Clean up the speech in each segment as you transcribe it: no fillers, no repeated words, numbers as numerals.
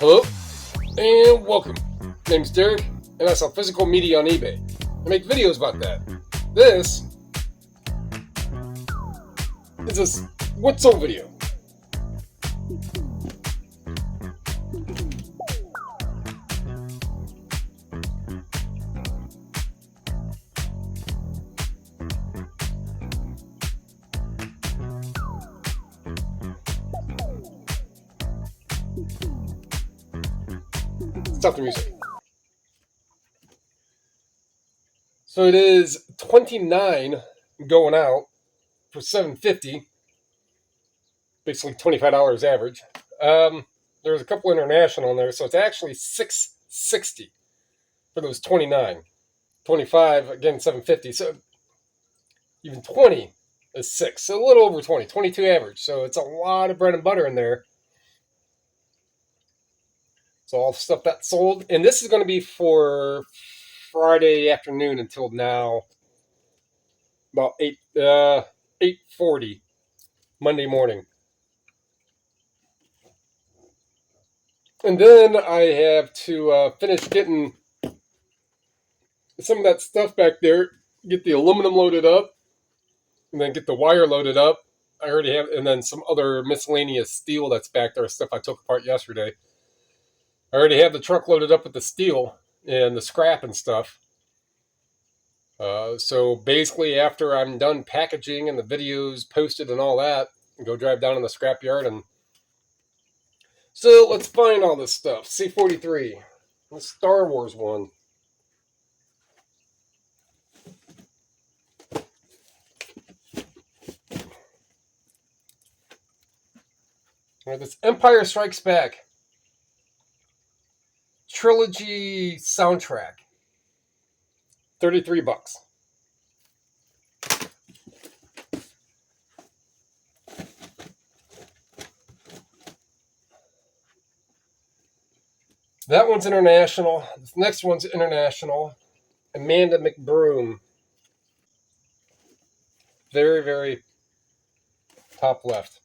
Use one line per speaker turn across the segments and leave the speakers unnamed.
Hello and welcome. My name's Derek and I sell physical media on eBay. I make videos about that. This is a what's sold video. Stop the music. So it is 29 going out for $7.50, basically $25 average. There's a couple international in there, so it's actually $6.60 for those 29. 25 again $7.50. So even 20 is $6. So a little over 20, 22 average. So it's a lot of bread and butter in there. So all the stuff that's sold. And this is going to be for Friday afternoon until now, about 8:40 Monday morning. And then I have to finish getting some of that stuff back there, get the aluminum loaded up, and then get the wire loaded up. I already have, and then some other miscellaneous steel that's back there, stuff I took apart yesterday. I already have the truck loaded up with the steel and the scrap and stuff. So basically, after I'm done packaging and the videos posted and all that, I go drive down in the scrapyard. And so let's find all this stuff. C-43, the Star Wars one. All right, this Empire Strikes Back trilogy soundtrack, $33. That one's international. This next one's international. Amanda McBroom. Very, very top left.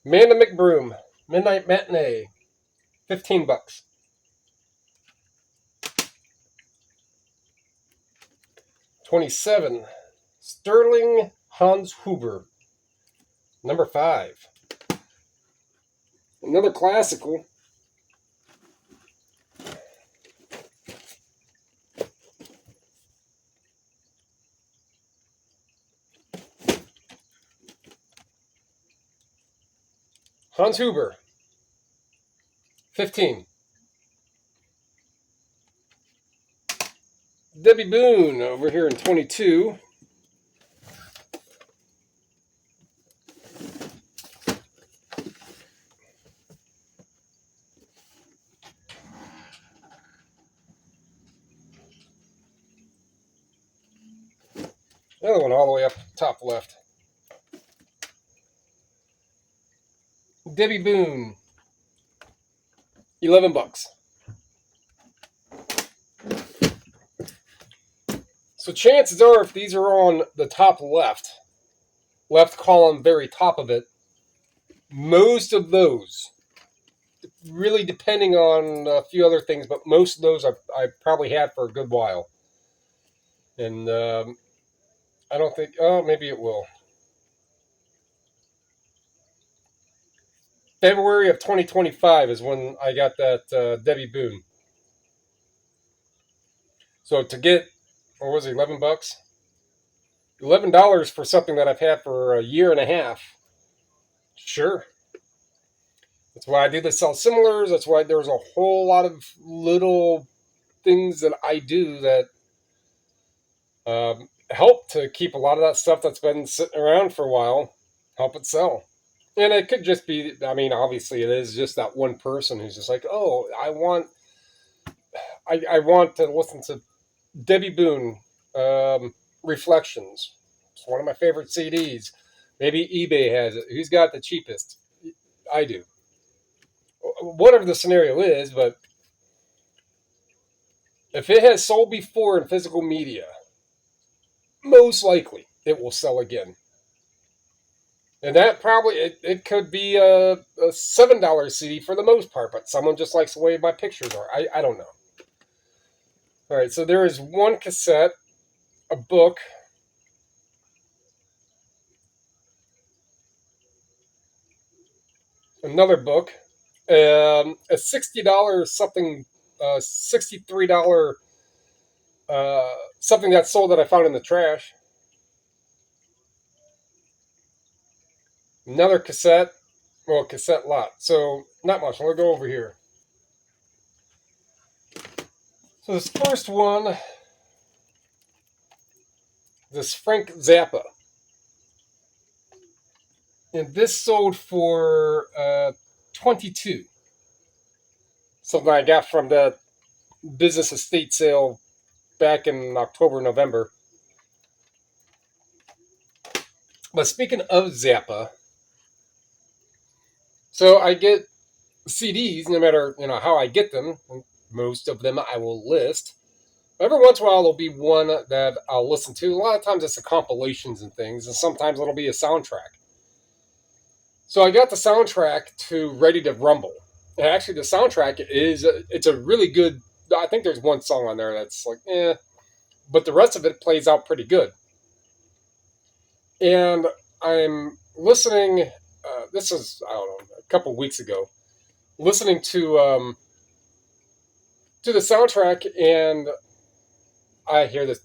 Amanda McBroom, Midnight Matinee, $15. $27. Sterling Hans Huber, number 5. Another classical. Hans Huber, 15. Debbie Boone over here in 22. Another one all the way up top left. Debbie Boone, $11. So chances are, if these are on the top left column, very top of it, most of those, really depending on a few other things, but most of those I probably had for a good while. And I don't think, maybe it will. February of 2025 is when I got that Debbie Boone. So to get, what was it, $11? $11 for something that I've had for a year and a half. Sure. That's why I do the sell similars. That's why there's a whole lot of little things that I do that help to keep a lot of that stuff that's been sitting around for a while, help it sell. And it could just be, I mean, obviously it is just that one person who's just like, oh, I want to listen to Debbie Boone, Reflections. It's one of my favorite CDs. Maybe eBay has it. Who's got the cheapest? I do. Whatever the scenario is, but if it has sold before in physical media, most likely it will sell again. And that probably, it could be a $7 CD for the most part, but someone just likes the way my pictures are. I don't know. All right, so there is one cassette, a book, another book, a $60 something, $63 something that sold that I found in the trash, another cassette, well, cassette lot. So not much. I'll go over here. So this first one, this Frank Zappa, and this sold for 22. Something I got from the business estate sale back in October, November. But speaking of Zappa, so I get CDs, no matter how I get them. Most of them I will list. Every once in a while, there'll be one that I'll listen to. A lot of times it's the compilations and things, and sometimes it'll be a soundtrack. So I got the soundtrack to Ready to Rumble. And actually, the soundtrack it's a really good. I think there's one song on there that's like, but the rest of it plays out pretty good. And I'm listening. This is, I don't know, a couple of weeks ago, listening to the soundtrack, and I hear this,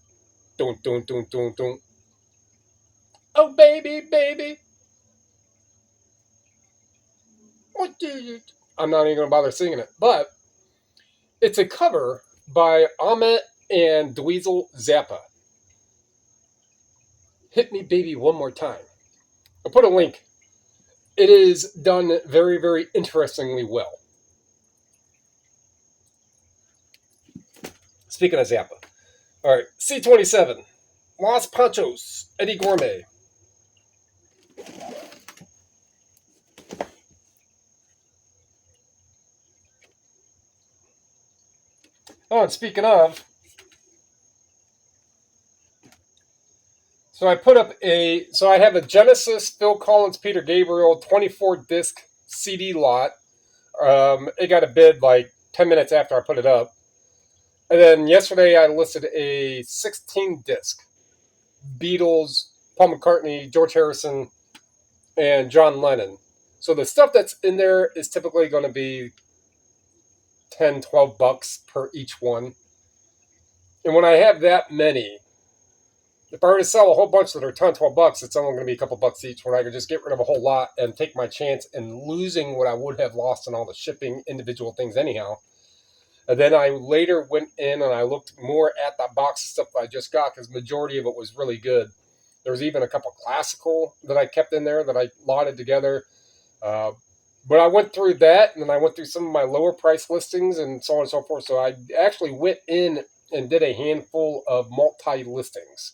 don't, don't, don't, don't, don't. Oh baby, baby, what do you? I'm not even gonna bother singing it, but it's a cover by Ahmet and Dweezil Zappa. Hit Me Baby One More Time. I'll put a link. It is done very, very interestingly well. Speaking of Zappa. All right, C27. Los Panchos, Eddie Gourmet. Oh, and speaking of, so I have a Genesis, Phil Collins, Peter Gabriel 24 disc CD lot. It got a bid like 10 minutes after I put it up. And then yesterday I listed a 16 disc Beatles, Paul McCartney, George Harrison, and John Lennon. So the stuff that's in there is typically going to be 10, 12 bucks per each one. And when I have that many, if I were to sell a whole bunch that are 10, 12 bucks, it's only going to be a couple bucks each, when I could just get rid of a whole lot and take my chance in losing what I would have lost in all the shipping individual things anyhow. And then I later went in and I looked more at that box of stuff that I just got, because majority of it was really good. There was even a couple classical that I kept in there that I lotted together. But I went through that, and then I went through some of my lower price listings and so on and so forth. So I actually went in and did a handful of multi-listings,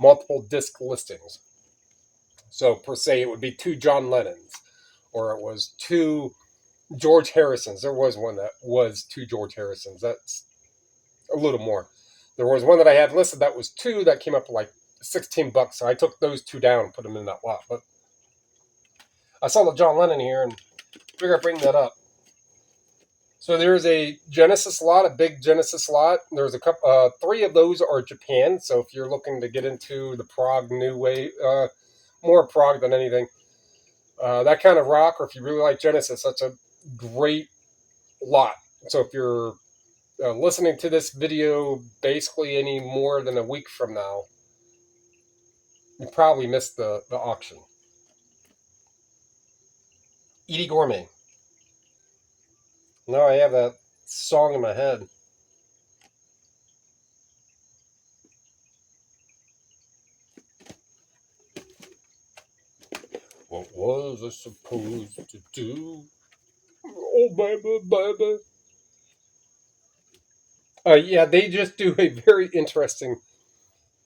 multiple disc listings. So per se, it would be 2 John Lennons, or it was 2 George Harrisons. There was one that was 2 George Harrisons. That's a little more. There was one that I had listed that was 2 that came up to like 16 bucks. So I took those 2 down and put them in that lot. But I saw the John Lennon here and figured I'd bring that up. So there's a Genesis lot, a big Genesis lot. There's a couple, 3 of those are Japan. So if you're looking to get into the prog new wave, more prog than anything, that kind of rock, or if you really like Genesis, that's a great lot. So if you're listening to this video basically any more than a week from now, you probably missed the auction. Eddie Gourmet. Now I have that song in my head. What was I supposed to do? Oh, baby, baby. Yeah, they just do a very interesting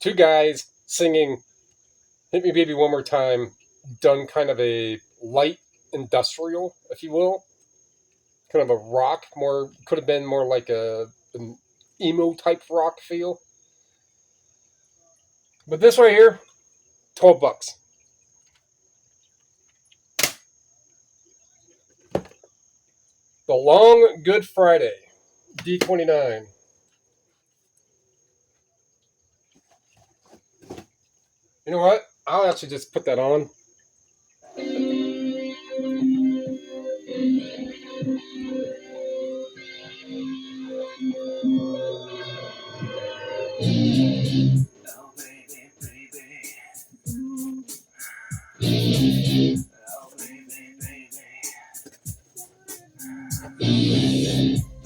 2 guys singing Hit Me Baby One More Time, done kind of a light industrial, if you will. Kind of a rock, more, could have been more like an emo type rock feel. But this right here, 12 bucks. The Long Good Friday, D29. You know what? I'll actually just put that on.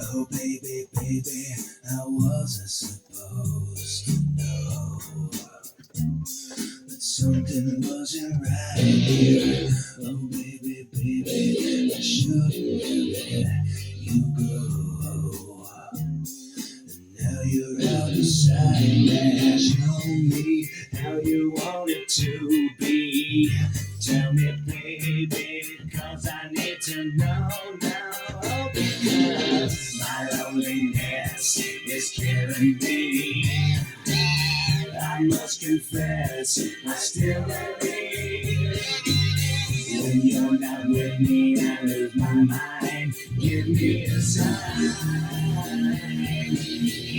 Oh baby, baby, I wasn't supposed to know, but something wasn't right here. Oh baby, baby, I shouldn't have let you go. And now you're out of sight. Show me how you want it to be. Tell me, baby, 'cause I need to know now. Because my loneliness is killing me. I must confess, I still believe. When you're not with me, I lose my mind. Give me a sign.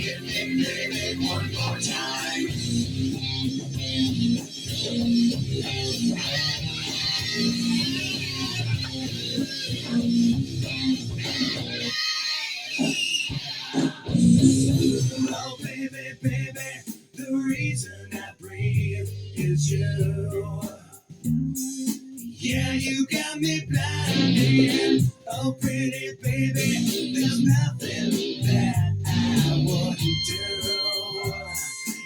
Give me, baby, one more time. Oh, baby, baby, the reason I breathe is you. Yeah, you got me blinded. Oh, pretty baby, there's nothing that I wouldn't do.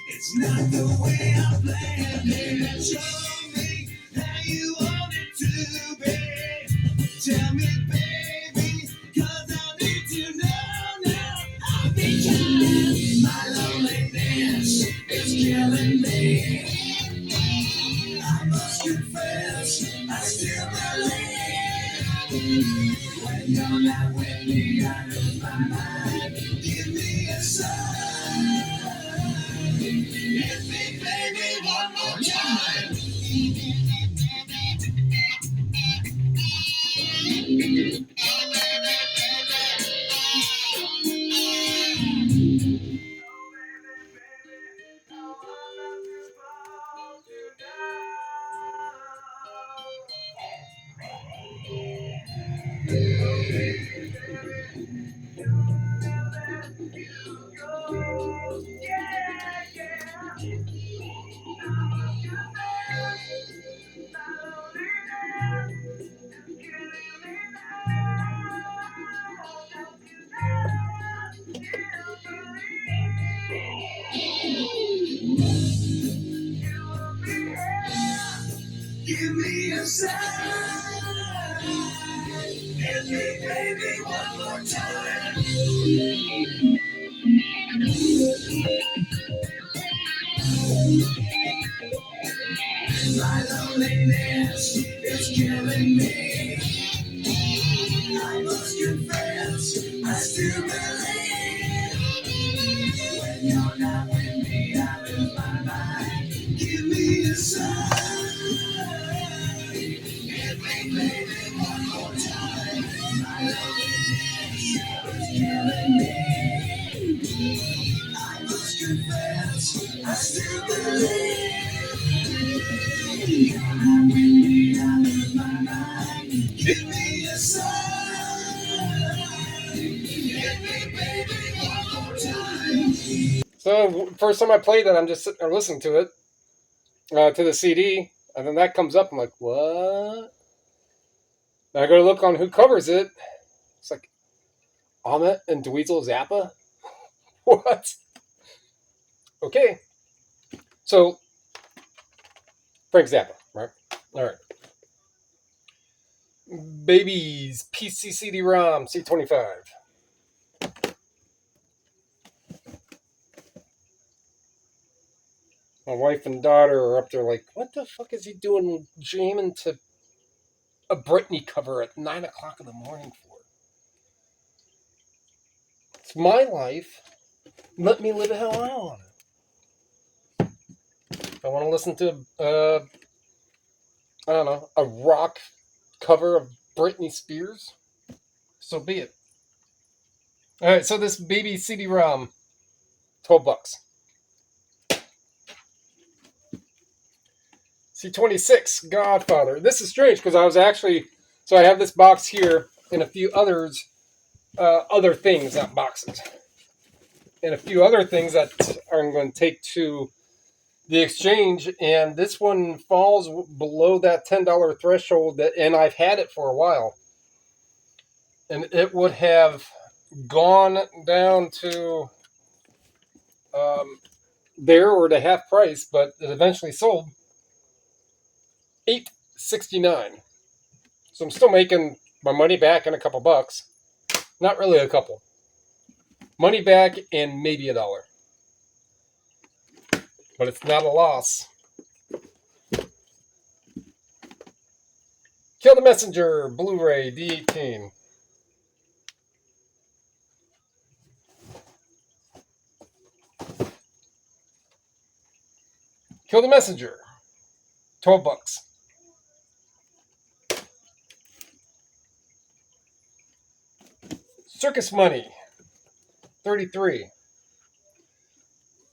It's not the way I planned it. Show me how you want it to be. Tell me, baby, 'cause I need to know now. Oh, because my loneliness is killing me. I must confess, I still believe. When you're not with me, I lose my mind. Give me a sign. Hit me, baby, one more time. Give me a sign. Hit me, baby, one more time. My loneliness is killing me. I must confess, I still believe. When you're not with me, I lose my mind. Give me a sign. Hit me, baby, one more time. My loneliness is killing me. I must confess, I still believe. You're not with me, I lose my mind. Give me a sign. Hit me, baby, one more time.
So, first time I played it, I'm just sitting there listening to it, to the CD, and then that comes up. I'm like, what? And I go to look on who covers it. It's like Ahmet and Dweezil Zappa. What? Okay. So, Frank Zappa, right? All right. Babies, PC CD-ROM, C25. My wife and daughter are up there like, what the fuck is he doing jamming to a Britney cover at 9 o'clock in the morning for? It's my life. Let me live it how I want it. If I want to listen to, I don't know, a rock cover of Britney Spears, so be it. All right, so this baby CD-ROM, $12. C26, Godfather. This is strange because I was actually, so I have this box here and a few others, other things, not boxes, and a few other things that I'm going to take to the exchange, and this one falls below that $10 threshold, and I've had it for a while, and it would have gone down to there or to half price, but it eventually sold $8.69. So I'm still making my money back in a couple bucks. Not really a couple. Money back and maybe $1. But it's not a loss. Kill the Messenger, Blu-ray, D18. Kill the Messenger, $12. Circus Money, 33.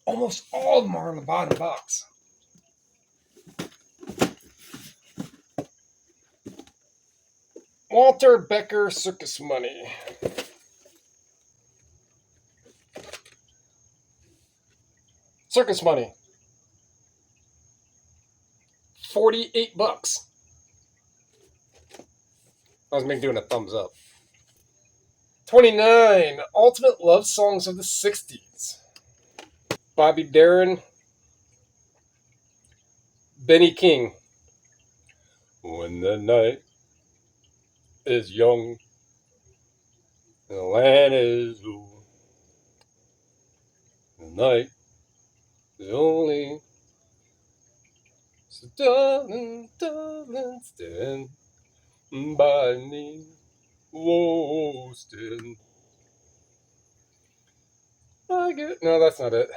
Almost all of them are in the bottom box. Walter Becker, Circus Money. Circus Money, $48. I was doing a thumbs up. 29. Ultimate Love Songs of the 60s. Bobby Darin, Benny King. When the night is young, and the land is old, the night is only. So darling, darling, stand by me. Whoa, stand. I get. No, that's not it.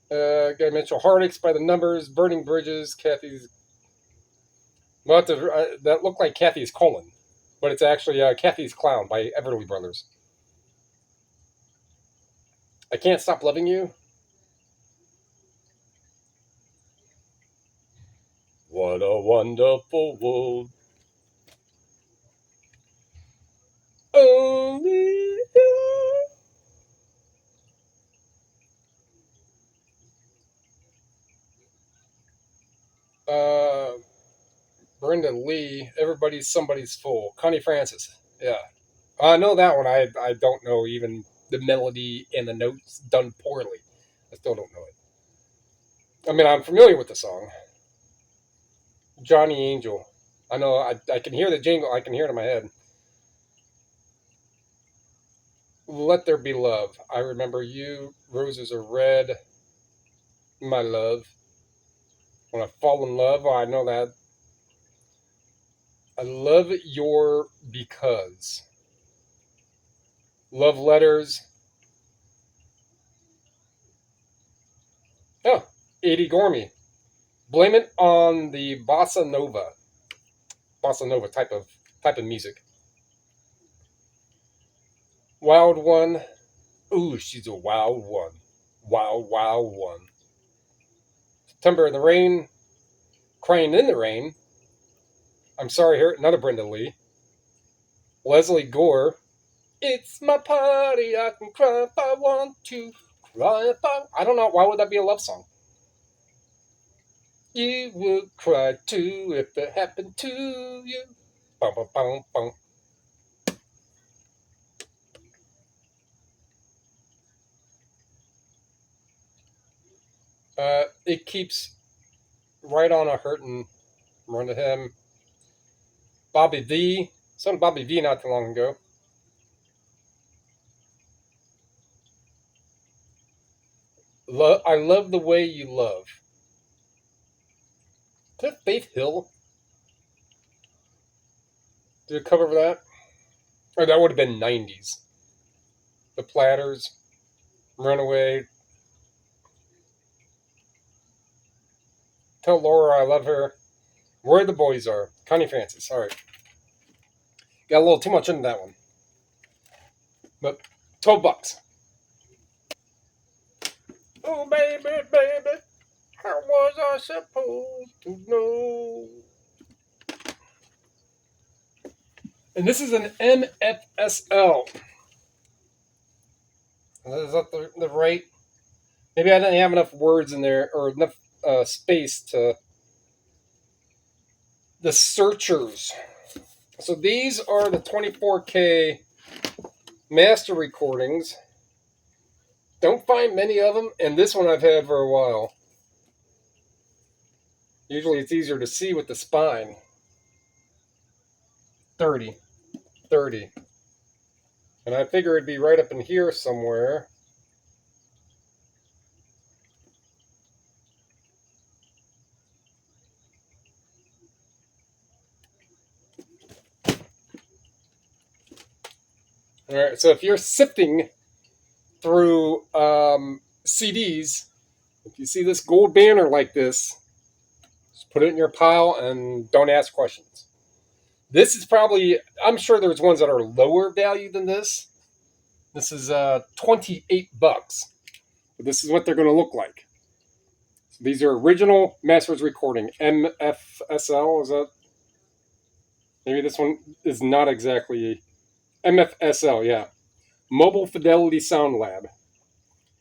Guy Mitchell, Heartaches by the Numbers, Burning Bridges, Kathy's. Well, that looked like Kathy's colon, but it's actually Kathy's Clown by Everly Brothers. I Can't Stop Loving You. What a wonderful world. Only you. Brenda Lee, Everybody's Somebody's Fool. Connie Francis. Yeah. I know that one. I don't know even the melody and the notes done poorly. I still don't know it. I mean, I'm familiar with the song. Johnny Angel. I know, I can hear the jingle. I can hear it in my head. Let There Be Love. I remember you. Roses are red. My love. When I fall in love, I know that. I love your because. Love letters. Oh, Eddie Gormy. Blame it on the bossa nova type of music. Wild one. Ooh, she's a wild one. Wild, wild one. September in the Rain. Crying in the Rain. I'm Sorry, here another Brenda Lee. Leslie Gore. It's my party. I can cry if I want to. Cry if I don't know. Why would that be a love song? You would cry too if it happened to you. Bum, bum, bum, bum. It keeps right on a hurtin'. Run to him. Bobby V. Some Bobby V not too long ago. I Love the Way You Love. Is that Faith Hill? Did a cover of that? Or that would have been 90s. The Platters. Runaway. Tell Laura I Love Her. Where the Boys Are. Connie Francis. Sorry. Got a little too much into that one. But $12. Oh, baby, baby, how was I supposed to know? And this is an MFSL. Is that the right? Maybe I didn't have enough words in there or enough space to. The Searchers. So these are the 24K master recordings. Don't find many of them, and this one I've had for a while. Usually it's easier to see with the spine. 30. And I figure it'd be right up in here somewhere. All right, so if you're sifting through CDs, if you see this gold banner like this, just put it in your pile and don't ask questions. This is probably, I'm sure there's ones that are lower value than this. This is $28. But this is what they're going to look like. So these are original Masters recording. MFSL, is that? Maybe this one is not exactly MFSL, yeah. Mobile Fidelity Sound Lab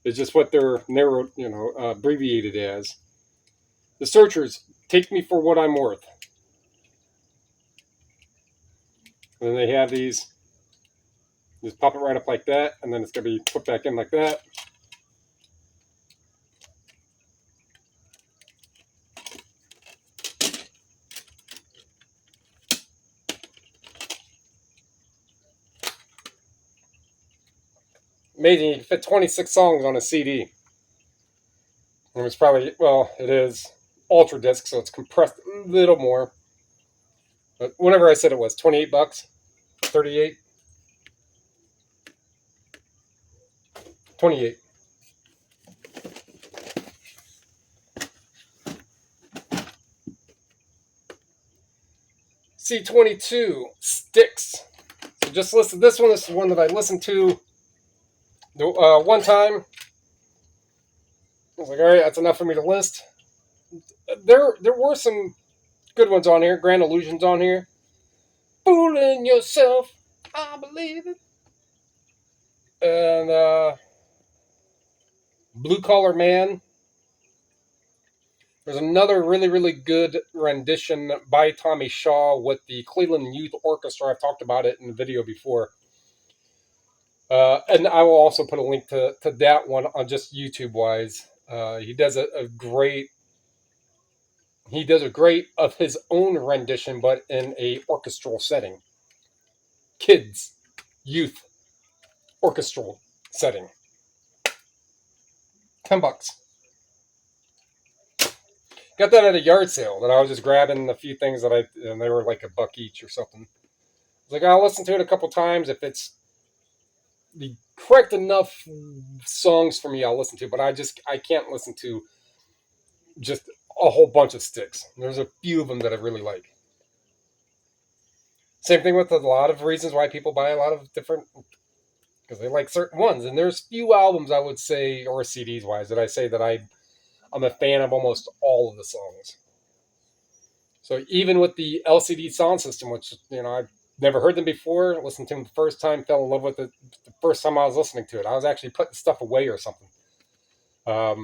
is just what they're narrowed, abbreviated as. The Searchers, Take Me for What I'm Worth. And then they have these. Just pop it right up like that, and then it's going to be put back in like that. Amazing, you can fit 26 songs on a CD. And it's probably, well, it is Ultra Disc, so it's compressed a little more. But whenever I said it was $28, 38, 28. C22 Sticks. So just listed this one. This is one that I listened to one time. I was like, all right, that's enough for me to list. There were some good ones on here. Grand Illusions on here. Fooling Yourself, I Believe It. And Blue Collar Man. There's another really, really good rendition by Tommy Shaw with the Cleveland Youth Orchestra. I've talked about it in the video before. And I will also put a link to that one on just YouTube-wise. He does a great of his own rendition, but in a orchestral setting. Kids, youth, orchestral setting. $10. Got that at a yard sale that I was just grabbing a few things and they were like $1 each or something. I was like, I'll listen to it a couple times. If it's the correct enough songs for me, I'll listen to. But I can't listen to just a whole bunch of sticks. There's a few of them that I really like. Same thing with a lot of reasons why people buy a lot of different, because they like certain ones. And there's few albums I would say, or CDs wise, that I say that I'm a fan of almost all of the songs. So even with the LCD sound system, which, I've never heard them before, listened to them the first time, fell in love with it the first time I was listening to it. I was actually putting stuff away or something. I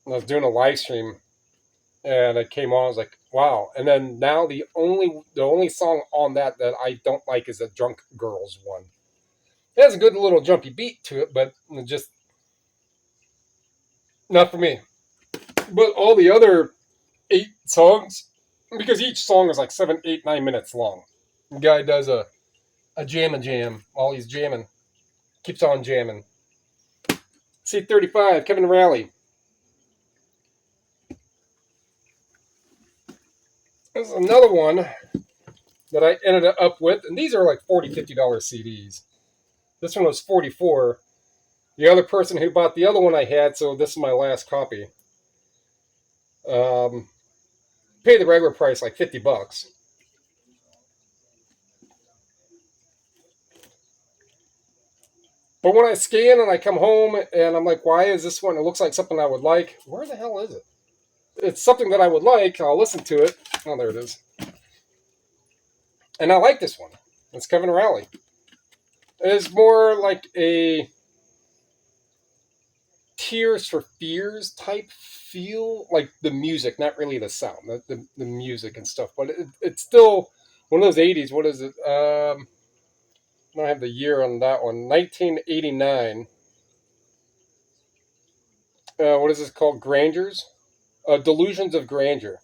was doing a live stream and it came on. I was like, wow. And then now the only song on that I don't like is the Drunk Girls one. It has a good little jumpy beat to it, but just not for me. But all the other 8 songs, because each song is like 7, 8, 9 minutes long. The guy does a jam while he's jamming. Keeps on jamming. C35, Kevin Raleigh. This is another one that I ended up with, and these are like $40, $50 CDs. This one was $44. The other person who bought the other one I had, so this is my last copy. Pay the regular price, like $50. But when I scan and I come home and I'm like, why is this one? It looks like something I would like. Where the hell is it? It's something that I would like. I'll listen to it. Oh, there it is. And I like this one. It's Kevin Rowley. It's more like a Tears for Fears type feel, like the music, not really the sound, the music and stuff. But it's still one of those 80s. What is it? I don't have the year on that one. 1989. What is this called? Grandeurs? Delusions of Grandeur.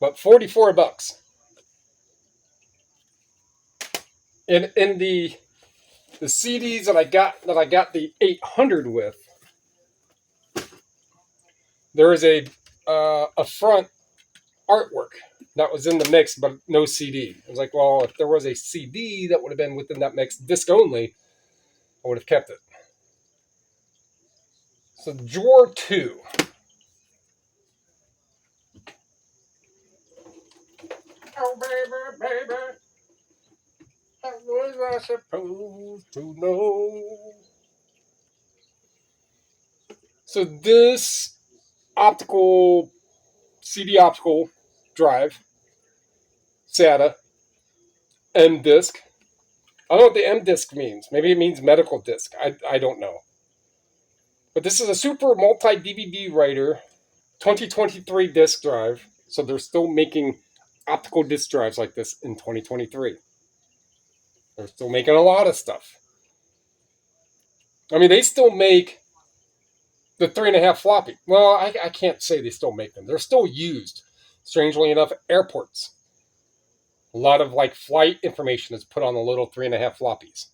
But $44. And in the CDs that I got the 800 with, there is a front artwork that was in the mix, but no CD. I was like, well, if there was a CD that would have been within that mix, disc only, I would have kept it. So drawer 2. Oh, baby, baby, how was I supposed to know? So this CD optical drive, SATA, M disc. I don't know what the M disc means. Maybe it means medical disc. I don't know. But this is a super multi DVD writer, 2023 disc drive. So they're still making optical disc drives like this in 2023. They're still making a lot of stuff. I mean, they still make the 3.5 floppy. Well, I can't say they still make them. They're still used, strangely enough, at airports. A lot of like flight information is put on the little 3.5 floppies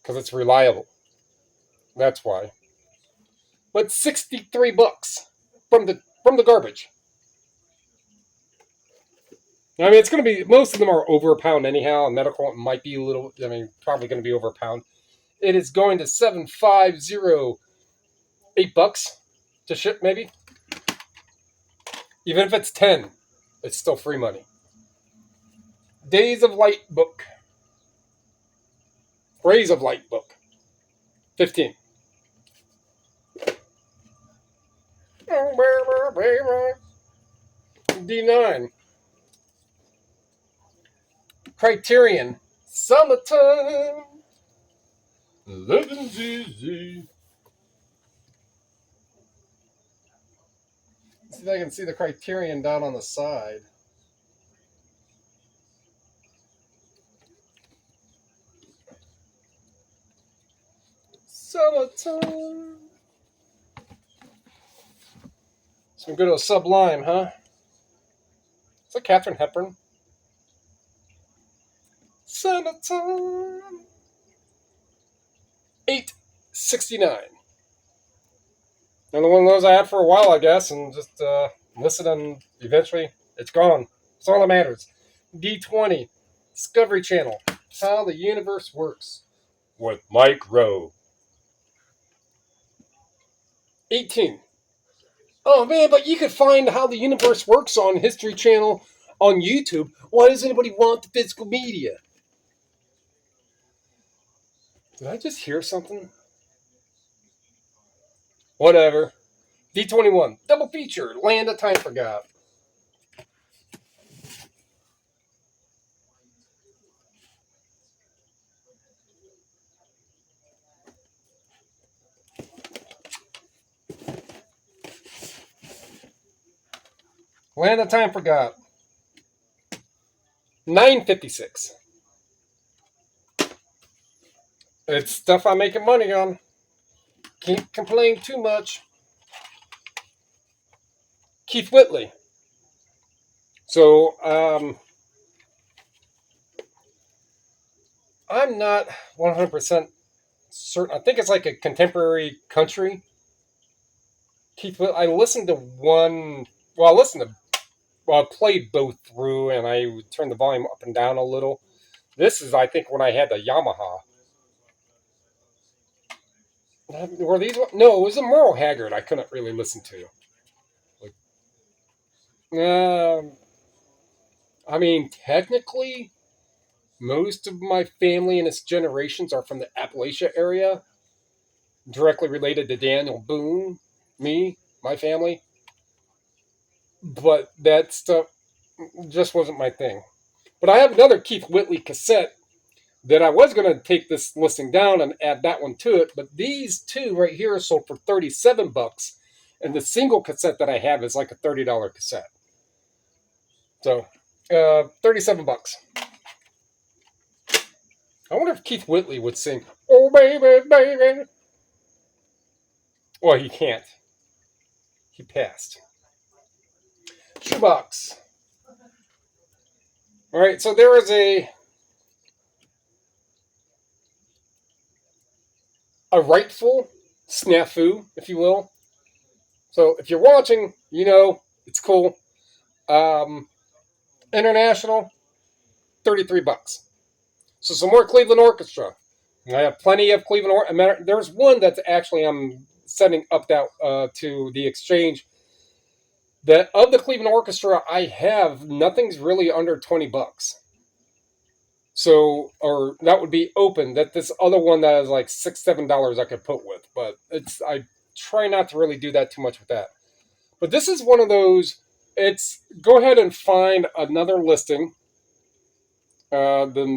because it's reliable. That's why. But $63 from the garbage. I mean, it's going to be, most of them are over a pound anyhow. And medical, it might be a little, I mean, probably going to be over a pound. It is going to $7,508 to ship, maybe. Even if it's 10, it's still free money. Days of Light book. Rays of Light book. 15. D9. Criterion. Summertime. Living's easy. Let's see if I can see the Criterion down on the side. Summertime. Some good old Sublime, huh? Is that Katharine Hepburn? Summertime. $8.69. Another one of those I had for a while, I guess, and just listed, and eventually it's gone. That's all that matters. D20. Discovery Channel. How the Universe Works. With Mike Rowe. 18. Oh man, but you could find How the Universe Works on History Channel on YouTube. Why does anybody want the physical media? Did I just hear something? Whatever. D21. Double feature. Land of Time Forgot. Land of Time Forgot. $9.56. It's stuff I'm making money on. Can't complain too much. Keith Whitley. So, I'm not 100% certain. I think it's like a contemporary country. Keith Whitley. I listened to one. Well, I played both through, and I would turn the volume up and down a little. This is, I think, when I had the Yamaha. Were these? No, it was a Merle Haggard. I couldn't really listen to. I mean, technically, Most of my family and its generations are from the Appalachia area, directly related to Daniel Boone, me, my family. But that stuff just wasn't my thing. But I have another Keith Whitley cassette that I was going to take this listing down and add that one to it. But these two right here sold for $37. And the single cassette that I have is like a $30 cassette. So, $37. I wonder if Keith Whitley would sing, "Oh, baby, baby." Well, he can't. He passed. Shoebox. All right, so there is a rightful snafu, if you will. So if you're watching, you know it's cool. International, $33. So some more Cleveland Orchestra. I have plenty of Cleveland Orchestra. There's one that's actually I'm sending up to the exchange. That of the Cleveland Orchestra I have, nothing's really under $20. So, or that would be open. That this other one that is like $6, $7 I could put with, but I try not to really do that too much with that. But this is one of those. It's go ahead and find another listing. The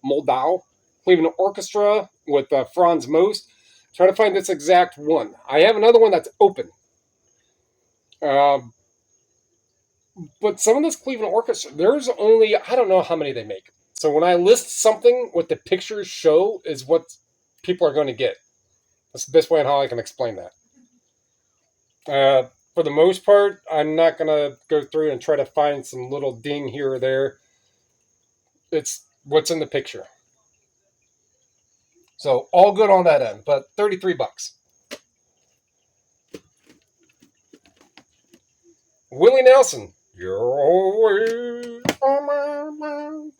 Moldau Cleveland Orchestra with Franz Most. Try to find this exact one. I have another one that's open. But some of this Cleveland Orchestra, there's only, I don't know how many they make. So when I list something, what the pictures show is what people are going to get. That's the best way on how I can explain that. For the most part, I'm not going to go through and try to find some little ding here or there. It's what's in the picture. So all good on that end, but $33. Willie Nelson. You're always on my mind.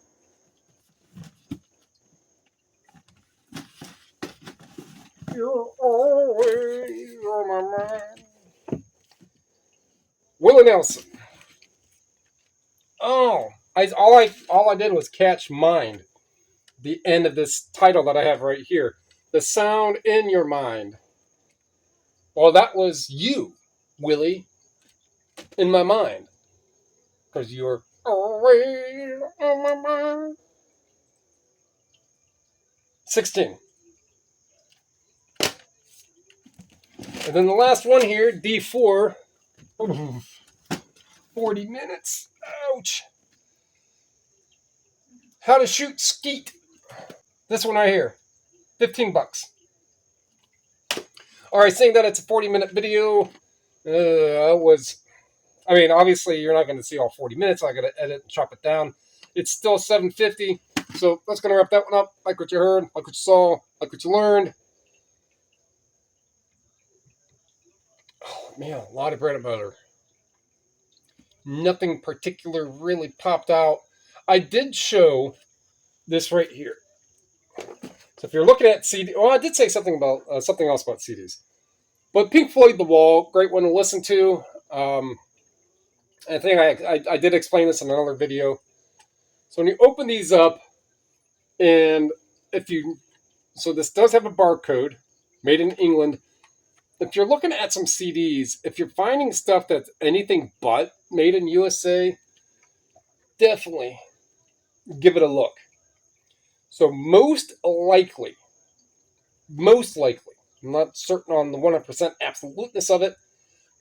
You're always on my mind. Willie Nelson. Oh, all I did was catch mind. The end of this title that I have right here. The sound in your mind. Well, that was you, Willie, in my mind. Because you're always on my mind. 16. And then the last one here, D4. 40 minutes. Ouch. How to shoot skeet. This one right here. $15. Alright, saying that it's a 40-minute video. Obviously you're not going to see all 40 minutes. I got to edit and chop it down. It's still 7:50. So that's going to wrap that one up. Like what you heard, like what you saw, like what you learned. Oh, man, a lot of bread and butter. Nothing particular really popped out. I did show this right here. So if you're looking at CD, I did say something about something else about CDs. But Pink Floyd, The Wall, great one to listen to. I think I did explain this in another video. So when you open these up, and so this does have a barcode, made in England. If you're looking at some CDs, if you're finding stuff that's anything but made in USA, definitely give it a look. So most likely, I'm not certain on the 100% absoluteness of it,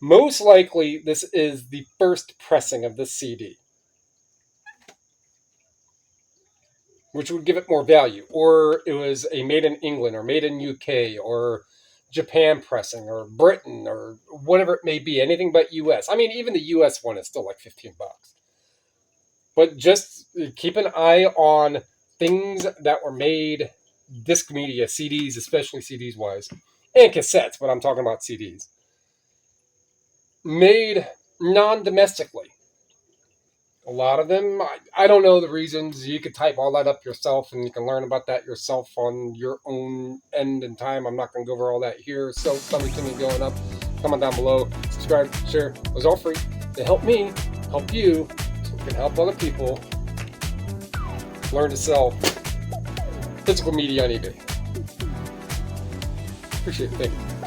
most likely this is the first pressing of this CD, which would give it more value. Or it was a made in England or made in UK or Japan pressing or Britain or whatever it may be, anything but US. I mean, even the US one is still like $15. But just keep an eye on things that were made disc media, CDs, especially CDs wise, and cassettes, but I'm talking about CDs. Made non-domestically. A lot of them, I don't know the reasons. You could type all that up yourself and you can learn about that yourself on your own end and time. I'm not going to go over all that here. So something to me going up. Comment down below. Subscribe, share. It was all free to help me, help you, so we can help other people. learn to sell physical media on eBay. Appreciate it. Thank you.